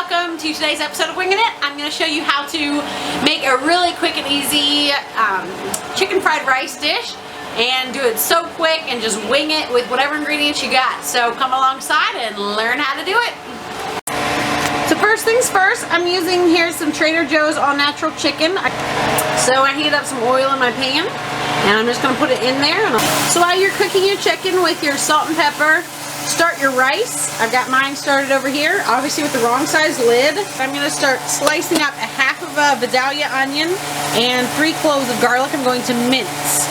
welcome to today's episode of Winging It. I'm going to show you how to make a really quick and easy chicken fried rice dish and do it so quick and just wing it with whatever ingredients you got. So come alongside and learn how to do it. So first things first, I'm using here some Trader Joe's all natural chicken. So I heated up some oil in my pan and I'm just going to put it in there. So while you're cooking your chicken with your salt and pepper, start your rice. I've got mine started over here, obviously with the wrong size lid. I'm going to start slicing up a half of a Vidalia onion and 3 cloves of garlic I'm going to mince.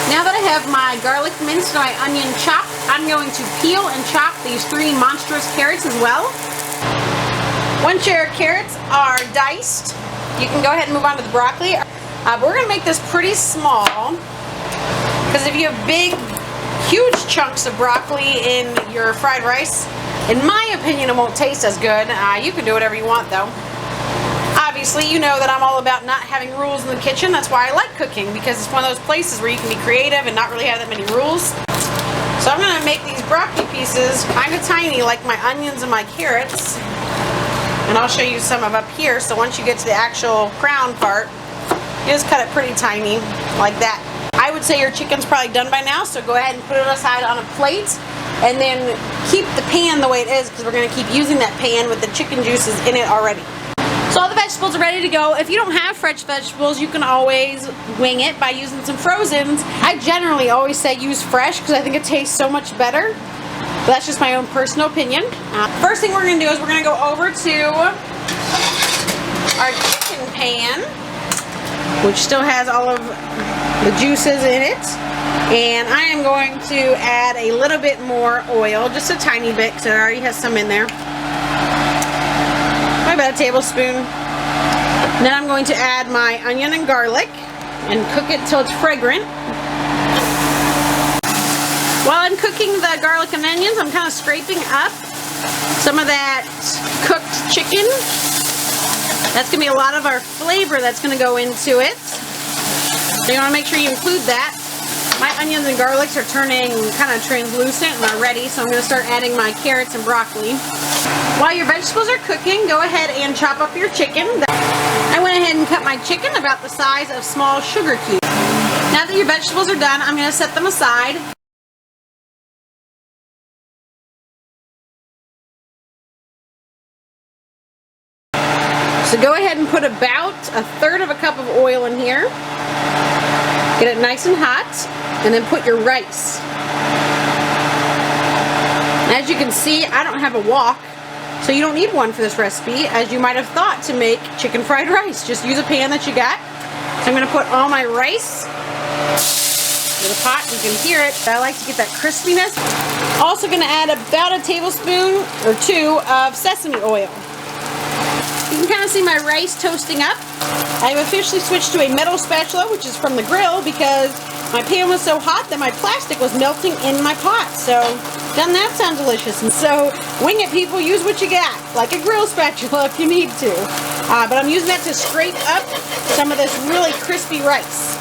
Now that I have my garlic minced and my onion chopped, I'm going to peel and chop these 3 monstrous carrots as well. Once your carrots are diced, you can go ahead and move on to the broccoli. But we're going to make this pretty small because if you have big huge chunks of broccoli in your fried rice, in my opinion it won't taste as good. You can do whatever you want though. Obviously you know that I'm all about not having rules in the kitchen. That's why I like cooking, because it's one of those places where you can be creative and not really have that many rules. So I'm going to make these broccoli pieces kind of tiny like my onions and my carrots, and I'll show you some of up here. So once you get to the actual crown part, you just cut it pretty tiny like that. I would say your chicken's probably done by now, so go ahead and put it aside on a plate and then keep the pan the way it is, because we're going to keep using that pan with the chicken juices in it already. So all the vegetables are ready to go. If you don't have fresh vegetables, you can always wing it by using some frozens. I generally always say use fresh because I think it tastes so much better. But that's just my own personal opinion. First thing we're going to do is we're going to go over to our chicken pan, which still has all of the juices in it, and I am going to add a little bit more oil, just a tiny bit, because it already has some in there, about a tablespoon. And then I'm going to add my onion and garlic and cook it till it's fragrant. While I'm cooking the garlic and onions, I'm kind of scraping up some of that cooked chicken. That's going to be a lot of our flavor that's going to go into it. So you want to make sure you include that. My onions and garlics are turning kind of translucent and are ready, so I'm going to start adding my carrots and broccoli. While your vegetables are cooking, go ahead and chop up your chicken. I went ahead and cut my chicken about the size of small sugar cubes. Now that your vegetables are done, I'm going to set them aside. So go ahead and put about 1/3 of a cup of oil in here. Get it nice and hot, and then put your rice. As you can see, I don't have a wok, so you don't need one for this recipe, as you might have thought to make chicken fried rice. Just use a pan that you got. So I'm going to put all my rice in the pot. You can hear it. I like to get that crispiness. Also going to add about a tablespoon or 2 of sesame oil. You can kind of see my rice toasting up. I've officially switched to a metal spatula, which is from the grill, because my pan was so hot that my plastic was melting in my pot. So, doesn't that sound delicious? And so, wing it, people. Use what you got, like a grill spatula if you need to. But I'm using that to scrape up some of this really crispy rice.